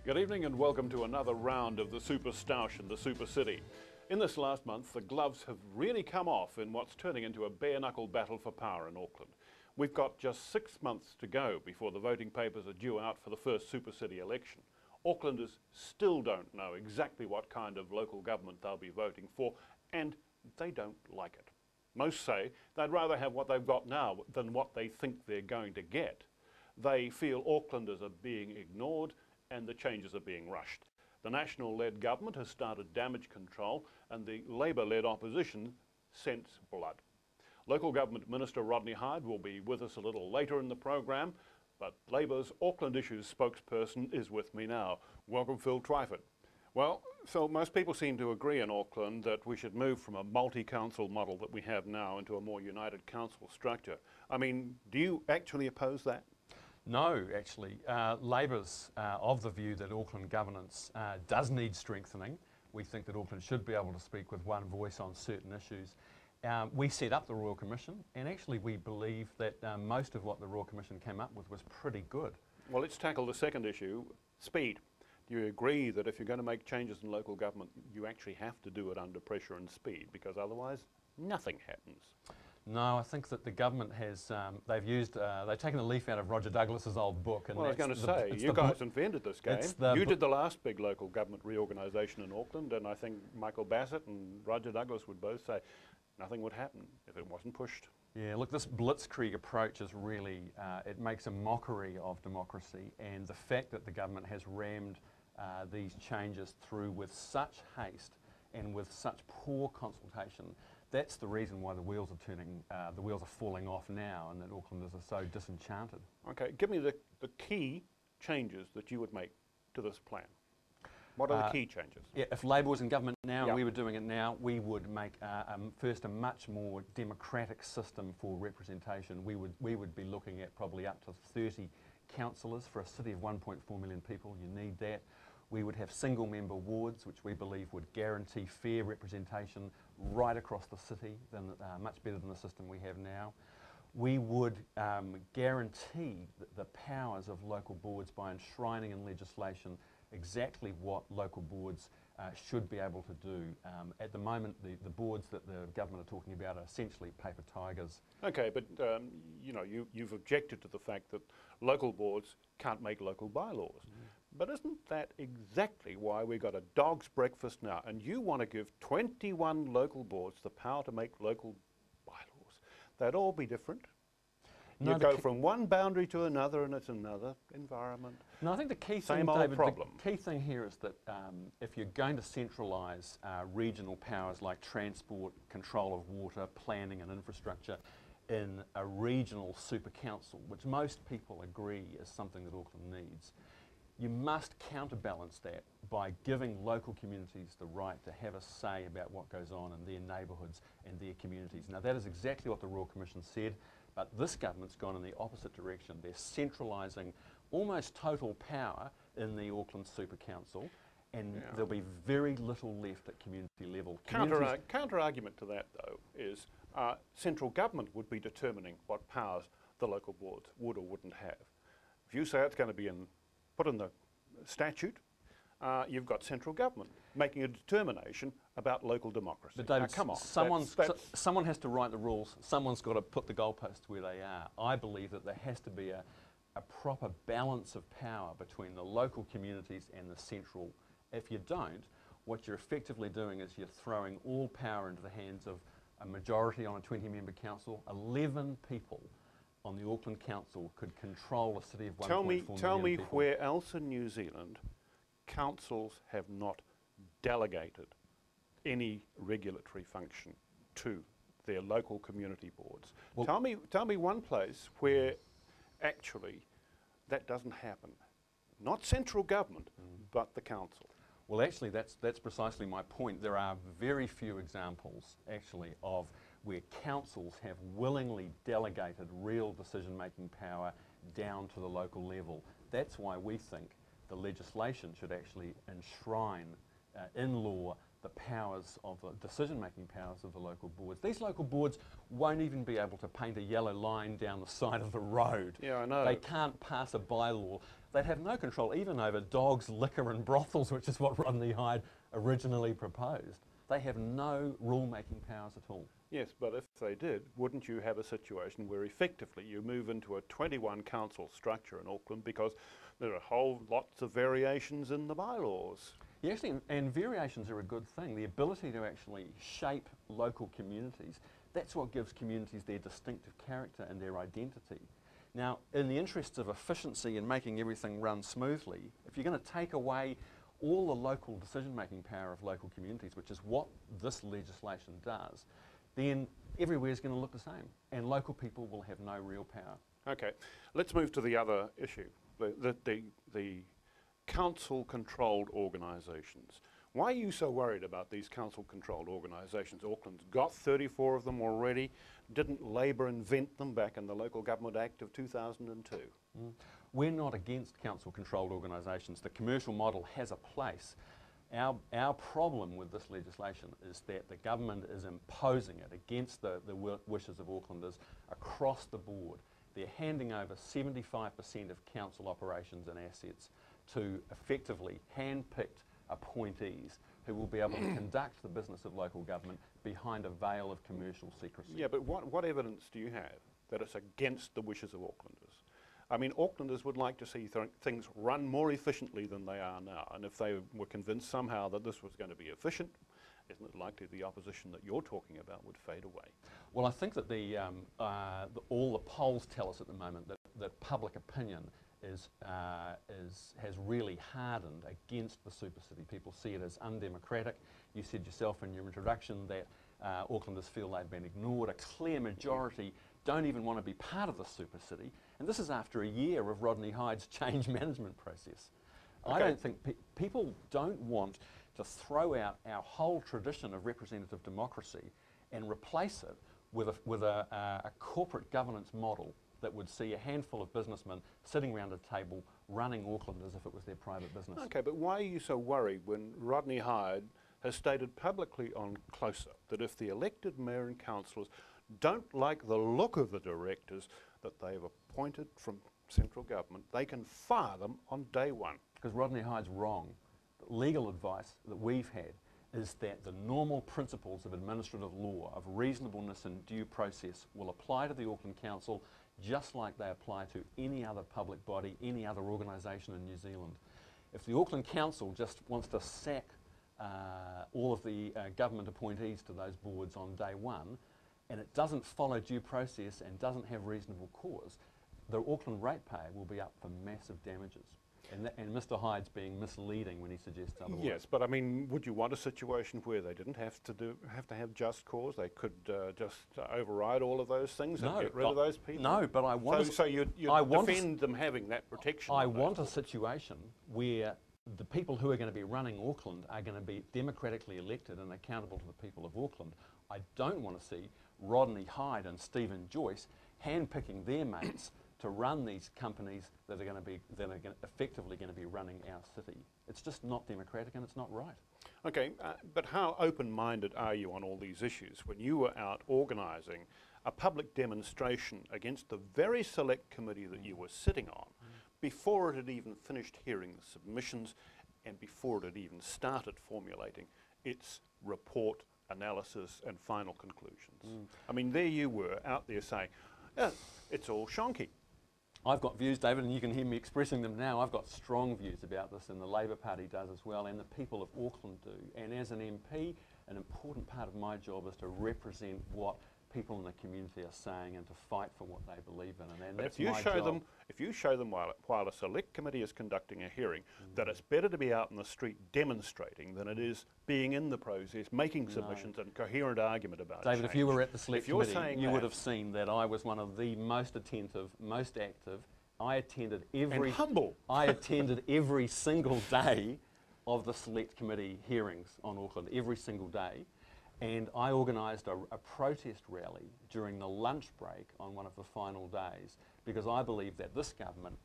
Good evening and welcome to another round of the Super Stoush and the Super City. In this last month, the gloves have really come off in what's turning into a bare-knuckle battle for power in Auckland. We've got just 6 months to go before the voting papers are due out for the first Super City election. Aucklanders still don't know exactly what kind of local government they'll be voting for, and they don't like it. Most say they'd rather have what they've got now than what they think they're going to get. They feel Aucklanders are being ignored and the changes are being rushed. The National-led government has started damage control and the Labour-led opposition scents blood. Local Government Minister Rodney Hyde will be with us a little later in the program, but Labour's Auckland Issues spokesperson is with me now. Welcome, Phil Twyford. Well, Phil, most people seem to agree in Auckland that we should move from a multi-council model that we have now into a more united council structure. I mean, do you actually oppose that? No, actually. Labour's of the view that Auckland governance does need strengthening. We think that Auckland should be able to speak with one voice on certain issues. We set up the Royal Commission, and actually we believe that most of what the Royal Commission came up with was pretty good. Well, let's tackle the second issue, speed. Do you agree that if you're going to make changes in local government, you actually have to do it under pressure and speed, because otherwise nothing happens? No, I think that the government has, they've taken a leaf out of Roger Douglas's old book. And well, I was going to say, you guys invented this game. You did the last big local government reorganisation in Auckland, and I think Michael Bassett and Roger Douglas would both say nothing would happen if it wasn't pushed. Yeah, look, this blitzkrieg approach is really, it makes a mockery of democracy, and the fact that the government has rammed these changes through with such haste and with such poor consultation, that's the reason why the wheels are turning, the wheels are falling off now, and that Aucklanders are so disenchanted. Okay, give me the key changes that you would make to this plan. What are the key changes? Yeah, if Labour was in government now and we were doing it now, we would make first a much more democratic system for representation. We would be looking at probably up to 30 councillors for a city of 1.4 million people. You need that. We would have single member wards, which we believe would guarantee fair representation right across the city, much better than the system we have now. We would guarantee the powers of local boards by enshrining in legislation exactly what local boards should be able to do. At the moment, the boards that the government are talking about are essentially paper tigers. Okay, but you know, you've objected to the fact that local boards can't make local bylaws. But isn't that exactly why we got a dog's breakfast now? And you want to give 21 local boards the power to make local bylaws. They'd all be different. No, you go from one boundary to another, and it's another environment. No, I think the key thing, David, the key thing here is that if you're going to centralise regional powers like transport, control of water, planning and infrastructure in a regional super council, which most people agree is something that Auckland needs, you must counterbalance that by giving local communities the right to have a say about what goes on in their neighbourhoods and their communities. Now, that is exactly what the Royal Commission said, but this government's gone in the opposite direction. They're centralising almost total power in the Auckland Super Council, and there'll be very little left at community level. Counter-argument to that, though, is central government would be determining what powers the local boards would or wouldn't have. If you say it's going to be put in the statute, you've got central government making a determination about local democracy. But David, now, come on, someone has to write the rules, someone's got to put the goalposts where they are. I believe that there has to be a proper balance of power between the local communities and the central. If you don't, what you're effectively doing is you're throwing all power into the hands of a majority on a 20-member council. 11 people on the Auckland Council could control a city of 1.4 million people. Tell me where else in New Zealand councils have not delegated any regulatory function to their local community boards. Well, tell me one place where actually that doesn't happen. Not central government, but the council. Well, actually, that's precisely my point. There are very few examples, actually, of where councils have willingly delegated real decision-making power down to the local level. That's why we think the legislation should actually enshrine in law the powers of the decision-making powers of the local boards. These local boards won't even be able to paint a yellow line down the side of the road. Yeah, I know. They can't pass a bylaw. They'd have no control even over dogs, liquor and brothels, which is what Rodney Hyde originally proposed. They have no rule-making powers at all. Yes, but if they did, wouldn't you have a situation where effectively you move into a 21 council structure in Auckland because there are whole lots of variations in the bylaws? Yes, and variations are a good thing. The ability to actually shape local communities, that's what gives communities their distinctive character and their identity. Now, in the interests of efficiency and making everything run smoothly, if you're going to take away all the local decision-making power of local communities, which is what this legislation does, then everywhere's going to look the same, and local people will have no real power. Okay, let's move to the other issue, the council-controlled organisations. Why are you so worried about these council-controlled organisations? Auckland's got 34 of them already. Didn't Labor invent them back in the Local Government Act of 2002? We're not against council-controlled organisations. The commercial model has a place. Our problem with this legislation is that the government is imposing it against the wishes of Aucklanders across the board. They're handing over 75% of council operations and assets to effectively hand-picked appointees who will be able to conduct the business of local government behind a veil of commercial secrecy. Yeah, but what evidence do you have that it's against the wishes of Aucklanders? I mean, Aucklanders would like to see things run more efficiently than they are now, and if they were convinced somehow that this was going to be efficient, isn't it likely the opposition that you're talking about would fade away? Well, I think that all the polls tell us at the moment that public opinion has really hardened against the super city. People see it as undemocratic. You said yourself in your introduction that Aucklanders feel they've been ignored. A clear majority don't even want to be part of the super city, and this is after a year of Rodney Hyde's change management process. Okay. I don't think people don't want to throw out our whole tradition of representative democracy and replace it with a corporate governance model that would see a handful of businessmen sitting around a table running Auckland as if it was their private business. Okay, but why are you so worried when Rodney Hyde has stated publicly on Closer that if the elected mayor and councillors don't like the look of the directors that they've appointed from central government, they can fire them on day one? Because Rodney Hyde's wrong. The legal advice that we've had is that the normal principles of administrative law, of reasonableness and due process, will apply to the Auckland Council just like they apply to any other public body, any other organisation in New Zealand. If the Auckland Council just wants to sack all of the government appointees to those boards on day one, and it doesn't follow due process and doesn't have reasonable cause, the Auckland ratepayer will be up for massive damages. And Mr Hyde's being misleading when he suggests otherwise. Yes, but I mean, would you want a situation where they didn't have to have just cause? They could just override all of those things and get rid of those people? No, but I want so you'd defend them having that protection? I want a situation where the people who are going to be running Auckland are going to be democratically elected and accountable to the people of Auckland. I don't want to see Rodney Hyde and Stephen Joyce handpicking their mates to run these companies that are effectively going to be running our city. It's just not democratic and it's not right. Okay, but how open-minded are you on all these issues when you were out organising a public demonstration against the very select committee that you were sitting on before it had even finished hearing the submissions and before it had even started formulating its report, analysis and final conclusions? I mean, there you were out there saying, it's all shonky. I've got views, David, and you can hear me expressing them now. I've got strong views about this, and the Labor Party does as well, and the people of Auckland do. And as an MP, an important part of my job is to represent what people in the community are saying and to fight for what they believe in. And that's my job. If you show them while a select committee is conducting a hearing that it's better to be out in the street demonstrating than it is being in the process, making submissions and coherent argument about David, change. if you were at the select committee, you that, would have seen that I was one of the most attentive, most active. I attended every and humble. I attended every single day of the select committee hearings on Auckland, every single day. And I organised a protest rally during the lunch break on one of the final days because I believe that this government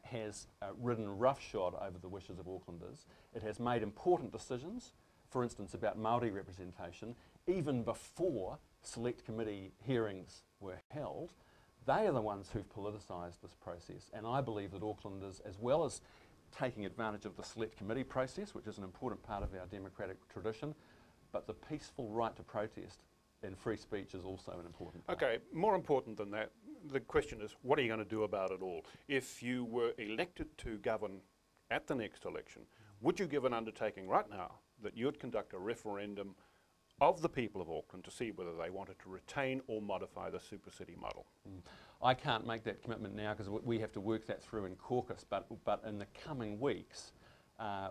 has ridden roughshod over the wishes of Aucklanders. It has made important decisions for instance, about Māori representation, even before select committee hearings were held, they are the ones who've politicised this process. And I believe that Aucklanders, as well as taking advantage of the select committee process, which is an important part of our democratic tradition, but the peaceful right to protest and free speech is also an important part. Okay, more important than that, the question is, what are you going to do about it all? If you were elected to govern at the next election, would you give an undertaking right now that you would conduct a referendum of the people of Auckland to see whether they wanted to retain or modify the super city model? I can't make that commitment now because we have to work that through in caucus, but in the coming weeks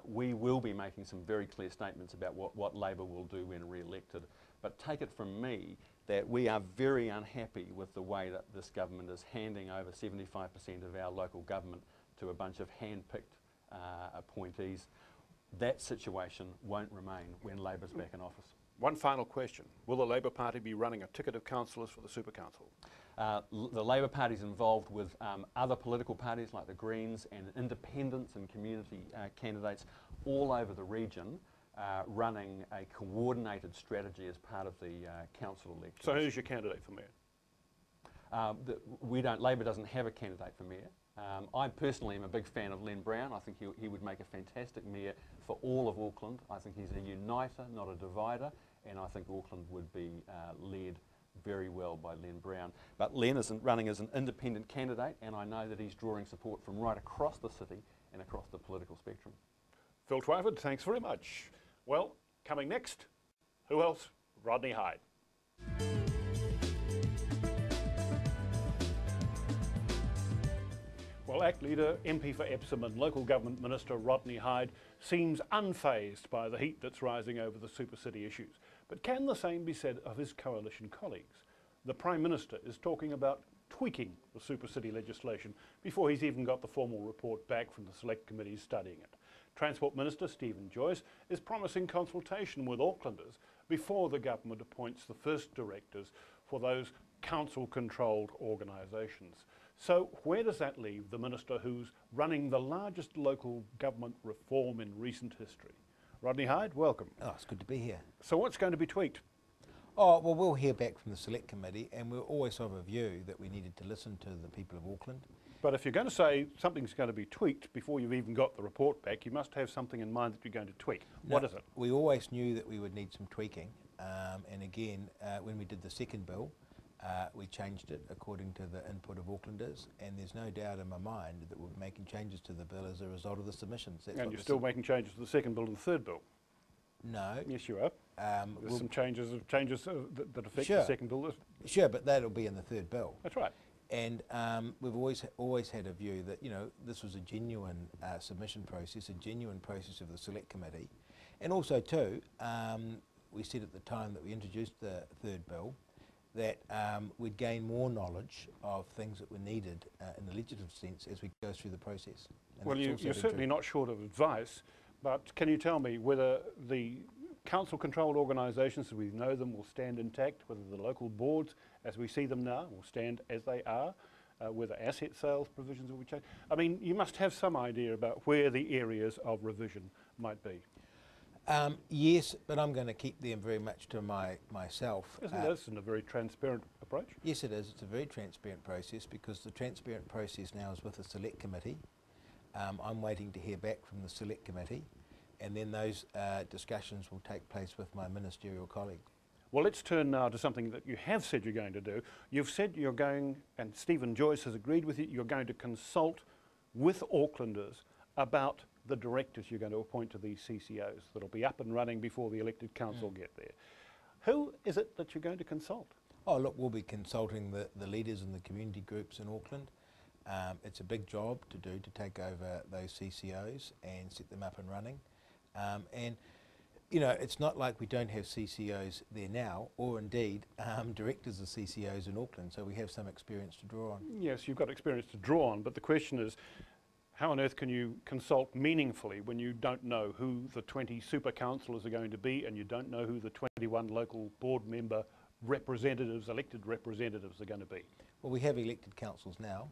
we will be making some very clear statements about what Labor will do when re-elected. But take it from me that we are very unhappy with the way that this government is handing over 75% of our local government to a bunch of hand-picked appointees. That situation won't remain when Labor's back in office. One final question. Will the Labor Party be running a ticket of councillors for the Super Council? The Labor Party is involved with other political parties like the Greens and independents and community candidates all over the region, running a coordinated strategy as part of the council elections. So who's your candidate for mayor? Labor doesn't have a candidate for mayor. I personally am a big fan of Len Brown. I think he would make a fantastic mayor for all of Auckland. I think he's a uniter, not a divider, and I think Auckland would be led very well by Len Brown. But Len is running as an independent candidate, and I know that he's drawing support from right across the city and across the political spectrum. Phil Twyford, thanks very much. Well, coming next, who else? Rodney Hyde. Well, ACT leader, MP for Epsom and local government minister Rodney Hyde seems unfazed by the heat that's rising over the super city issues. But can the same be said of his coalition colleagues? The Prime Minister is talking about tweaking the super city legislation before he's even got the formal report back from the select committees studying it. Transport Minister Stephen Joyce is promising consultation with Aucklanders before the government appoints the first directors for those council-controlled organisations. So where does that leave the minister who's running the largest local government reform in recent history? Rodney Hyde, welcome. Oh, it's good to be here. So what's going to be tweaked? Oh, well, we'll hear back from the Select Committee, and we're always of a view that we needed to listen to the people of Auckland. But if you're going to say something's going to be tweaked before you've even got the report back, you must have something in mind that you're going to tweak. No, what is it? We always knew that we would need some tweaking, and again, when we did the second bill, we changed it according to the input of Aucklanders, and there's no doubt in my mind that we're making changes to the bill as a result of the submissions. And you're still making changes to the second bill and the third bill? No. Yes, you are. There's some changes that affect sure. the second bill. Sure, but that'll be in the third bill. That's right. And we've always had a view that, you know, this was a genuine submission process, a genuine process of the Select Committee. And also too, we said at the time that we introduced the third bill that we'd gain more knowledge of things that were needed in the legislative sense as we go through the process. And well, you're certainly not short of advice, but can you tell me whether the council-controlled organisations as we know them will stand intact, whether the local boards as we see them now will stand as they are, whether asset sales provisions will be changed? I mean, you must have some idea about where the areas of revision might be. Yes, but I'm going to keep them very much to myself. Isn't a very transparent approach? Yes, it is. It's a very transparent process because the transparent process now is with the Select Committee. I'm waiting to hear back from the Select Committee, and then those discussions will take place with my ministerial colleagues. Well, let's turn now to something that you have said you're going to do. You've said you're going, and Stephen Joyce has agreed with you, you're going to consult with Aucklanders about the directors you're going to appoint to these CCOs that'll be up and running before the elected council get there. Who is it that you're going to consult? Oh, look, we'll be consulting the leaders and the community groups in Auckland. It's a big job to do to take over those CCOs and set them up and running. And you know, it's not like we don't have CCOs there now, or indeed directors of CCOs in Auckland, so we have some experience to draw on. Yes, you've got experience to draw on, but the question is, how on earth can you consult meaningfully when you don't know who the 20 super councillors are going to be and you don't know who the 21 local board member representatives, elected representatives are going to be? Well, we have elected councils now.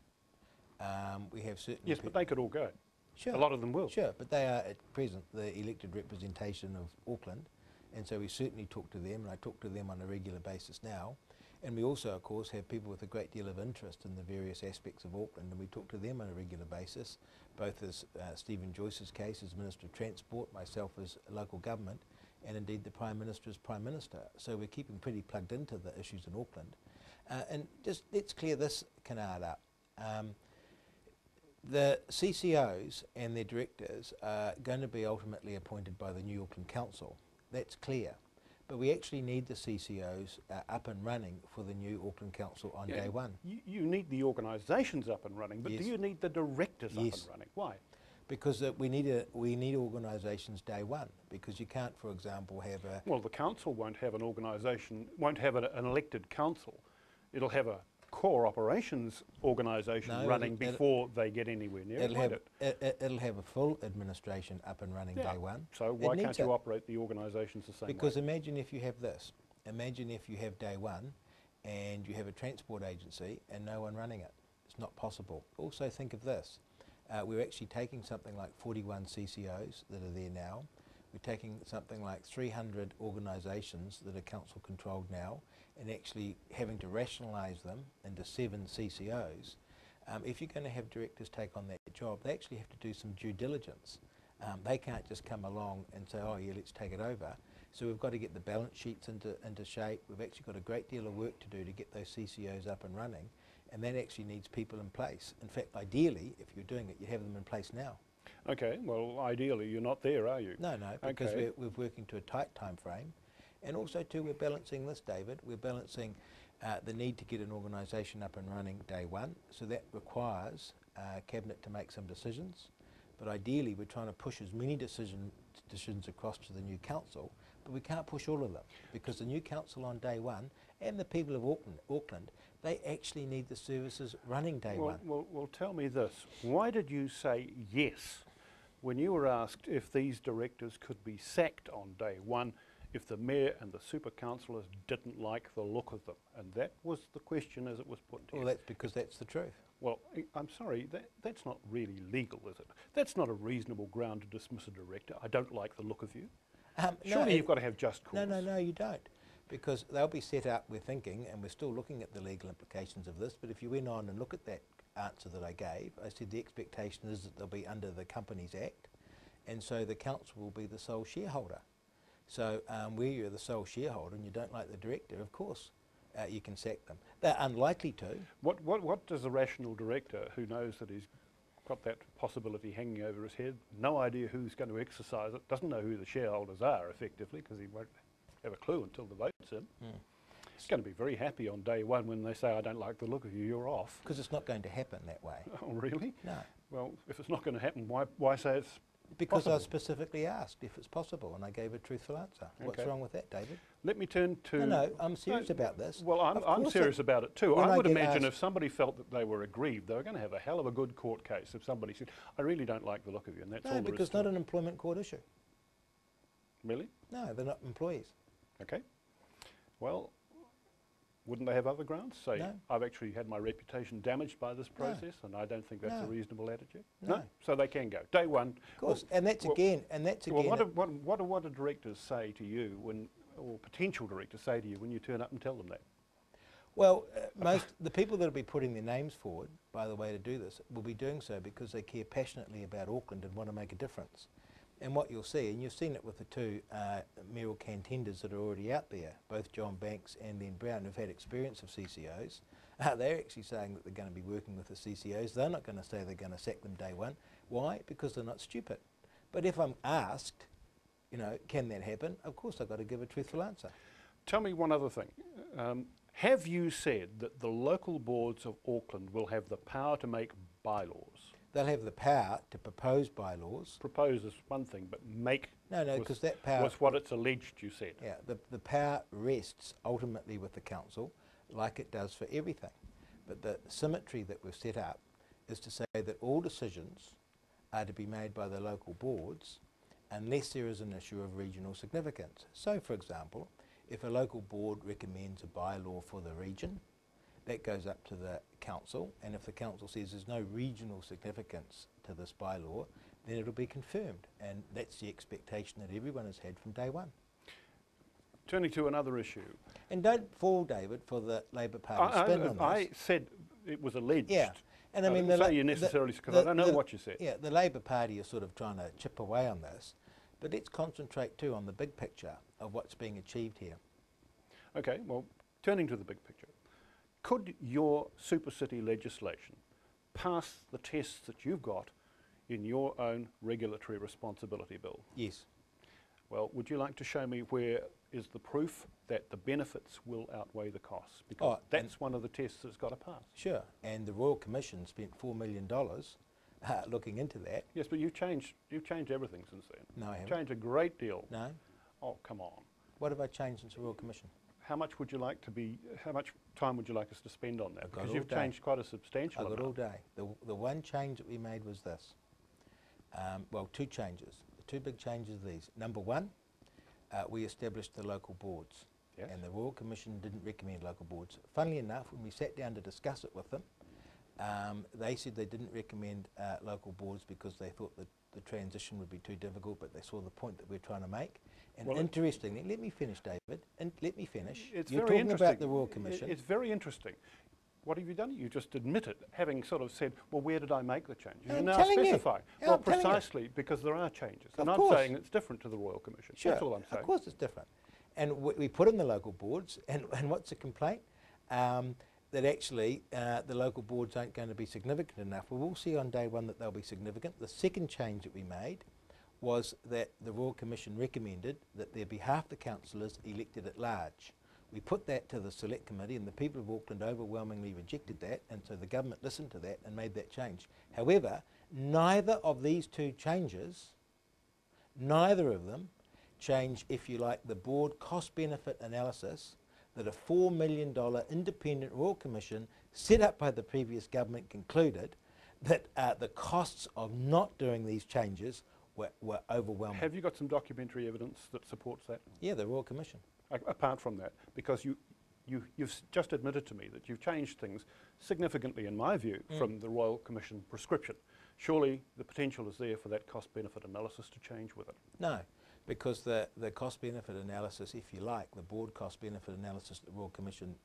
We have certain... Yes, but they could all go. Sure. A lot of them will. Sure, but they are at present the elected representation of Auckland. And so we certainly talk to them, and I talk to them on a regular basis now. And we also, of course, have people with a great deal of interest in the various aspects of Auckland, and we talk to them on a regular basis, both as Stephen Joyce's case as Minister of Transport, myself as local government, and indeed the Prime Minister as Prime Minister. So we're keeping pretty plugged into the issues in Auckland. And just let's clear this canard up. The CCOs and their directors are going to be ultimately appointed by the New Auckland Council. That's clear. But we actually need the CCOs up and running for the New Auckland Council on day one. You need the organisations up and running, but Yes. do you need the directors up Yes. and running? Why? Because we need organisations day one, because you can't, for example, have a... Well, the council won't have an organisation, won't have an elected council. It'll have a core operations organisation running before they get anywhere near it. It'll have a full administration up and running day one. So why can't you operate the organisations the same way? Because imagine if you have this. Imagine if you have day one and you have a transport agency and no one running it. It's not possible. Also think of this. We're actually taking something like 41 CCOs that are there now. We're taking something like 300 organisations that are council controlled now and actually having to rationalise them into 7 CCOs. If you're going to have directors take on that job, they actually have to do some due diligence. They can't just come along and say, oh yeah, let's take it over. So we've got to get the balance sheets into shape. We've actually got a great deal of work to do to get those CCOs up and running, and that actually needs people in place. In fact, ideally, if you're doing it, you have them in place now. Okay, well, ideally you're not there, are you? No, because we're working to a tight time frame. And also too, we're balancing this, David. We're balancing the need to get an organisation up and running day one. So that requires Cabinet to make some decisions. But ideally, we're trying to push as many decisions across to the new council, but we can't push all of them, because the new council on day one and the people of Auckland, they actually need the services running day one. Well, tell me this. Why did you say yes when you were asked if these directors could be sacked on day one if the mayor and the super councillors didn't like the look of them? And that was the question as it was put to you. Well, that's because that's the truth. Well, I'm sorry, that's not really legal, is it? That's not a reasonable ground to dismiss a director. I don't like the look of you. Surely you've got to have just cause. No, you don't. Because they'll be set up, we're thinking, and we're still looking at the legal implications of this, but if you went on and look at that answer that I gave, I said the expectation is that they'll be under the Companies Act, and so the council will be the sole shareholder. So where you're the sole shareholder and you don't like the director, of course, you can sack them. They're unlikely to. What does a rational director who knows that he's got that possibility hanging over his head, no idea who's going to exercise it, doesn't know who the shareholders are effectively, because he won't have a clue until the vote's in. He's going to be very happy on day one when they say, I don't like the look of you, you're off. Because it's not going to happen that way. Oh, really? No. Well, if it's not going to happen, why say it's Because possible? I specifically asked if it's possible, and I gave a truthful answer. Okay. What's wrong with that, David? Let me turn to... No, I'm serious about this. Well, I'm serious about it too. When I I would get imagine asked- if somebody felt that they were aggrieved, they were going to have a hell of a good court case if somebody said, I really don't like the look of you, and that's all No, there is because to not it. an employment court issue. Really? No, they're not employees. Okay. Well, wouldn't they have other grounds? Say, No. I've actually had my reputation damaged by this process, and I don't think that's a No. reasonable attitude. No. So they can go. Day one. Of course, and that's again. Well, what do directors say to you when, or potential directors say to you when you turn up and tell them that? Well, the people that will be putting their names forward, by the way, to do this, will be doing so because they care passionately about Auckland and want to make a difference. And what you'll see, and you've seen it with the two mayoral contenders that are already out there, both John Banks and Len Brown, who've had experience of CCOs, they're actually saying that they're going to be working with the CCOs. They're not going to say they're going to sack them day one. Why? Because they're not stupid. But if I'm asked, can that happen? Of course I've got to give a truthful answer. Tell me one other thing. Have you said that the local boards of Auckland will have the power to make bylaws? They'll have the power to propose bylaws. Propose is one thing, but make No, because that power... was what it's alleged you said. Yeah, the power rests ultimately with the council, like it does for everything. But the symmetry that we've set up is to say that all decisions are to be made by the local boards unless there is an issue of regional significance. So, for example, if a local board recommends a bylaw for the region, that goes up to the council, and if the council says there's no regional significance to this bylaw, then it'll be confirmed, and that's the expectation that everyone has had from day one. Turning to another issue. And don't fall, David, for the Labor Party spin on this. I said it was alleged. Yeah. And I mean, didn't say you necessarily, because I don't know what you said. Yeah, the Labor Party is sort of trying to chip away on this, but let's concentrate too on the big picture of what's being achieved here. Okay, well, turning to the big picture, could your super city legislation pass the tests that you've got in your own regulatory responsibility bill? Yes. Well, would you like to show me where is the proof that the benefits will outweigh the costs? Because that's one of the tests that's got to pass. Sure, and the Royal Commission spent $4 million looking into that. Yes, but you've changed everything since then. No, I haven't. Changed a great deal. No. Oh, come on. What have I changed since the Royal Commission? How much would you like to be, how much time would you like us to spend on that? Because you've day. changed quite a substantial I've amount. got all day. The one change that we made was this. Well, two changes. The two big changes are these. Number one, we established the local boards. Yes. And the Royal Commission didn't recommend local boards. Funnily enough, when we sat down to discuss it with them, they said they didn't recommend local boards because they thought that the transition would be too difficult, but they saw the point that we're trying to make. And well, interestingly, let me finish, David, and let me finish. You're talking about the Royal Commission. It's very interesting. What have you done? You just admitted, having sort of said, well, where did I make the changes? You now specify. Well, precisely because there are changes. And I'm saying it's different to the Royal Commission. Sure, that's all I'm saying. Of course it's different. And we put in the local boards, and what's the complaint? That actually the local boards aren't going to be significant enough. Well, we'll see on day one that they'll be significant. The second change that we made was that the Royal Commission recommended that there be half the councillors elected at large. We put that to the Select Committee, and the people of Auckland overwhelmingly rejected that, and so the government listened to that and made that change. However, neither of these two changes, neither of them change, if you like, the board cost-benefit analysis that a $4 million independent Royal Commission set up by the previous government concluded that the costs of not doing these changes were overwhelming. Have you got some documentary evidence that supports that? Yeah, the Royal Commission. Apart from that, because you've just admitted to me that you've changed things significantly, in my view, from the Royal Commission prescription. Surely the potential is there for that cost-benefit analysis to change with it. No, because the cost-benefit analysis, if you like, the board cost-benefit analysis that the Royal Commission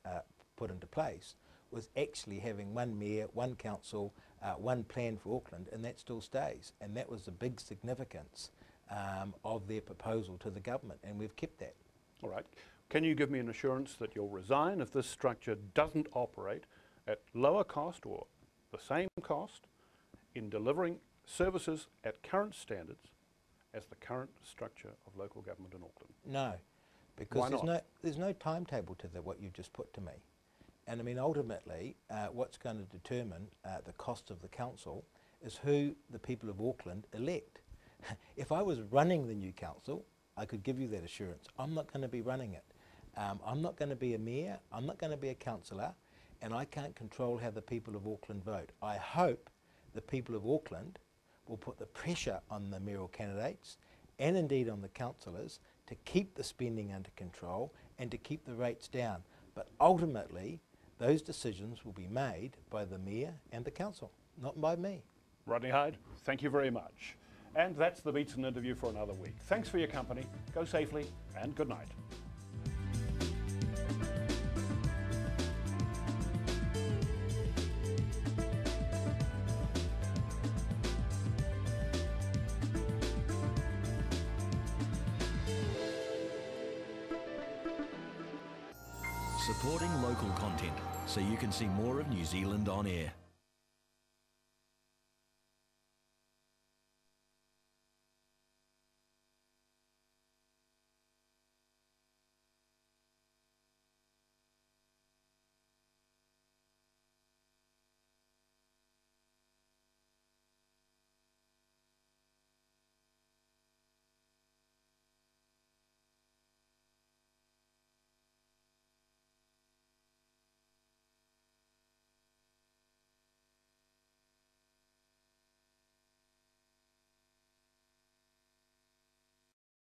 put into place was actually having one mayor, one council, one plan for Auckland, and that still stays. And that was the big significance of their proposal to the government, and we've kept that. All right. Can you give me an assurance that you'll resign if this structure doesn't operate at lower cost or the same cost in delivering services at current standards as the current structure of local government in Auckland? No, because there's no timetable to what you've just put to me. And I mean, ultimately, what's going to determine the cost of the council is who the people of Auckland elect. If I was running the new council, I could give you that assurance. I'm not going to be running it. I'm not going to be a mayor, I'm not going to be a councillor, and I can't control how the people of Auckland vote. I hope the people of Auckland will put the pressure on the mayoral candidates and indeed on the councillors to keep the spending under control and to keep the rates down. But ultimately, those decisions will be made by the mayor and the council, not by me. Rodney Hyde, thank you very much. And that's the Beatson interview for another week. Thanks for your company. Go safely and good night. Supporting local content so you can see more of New Zealand on air.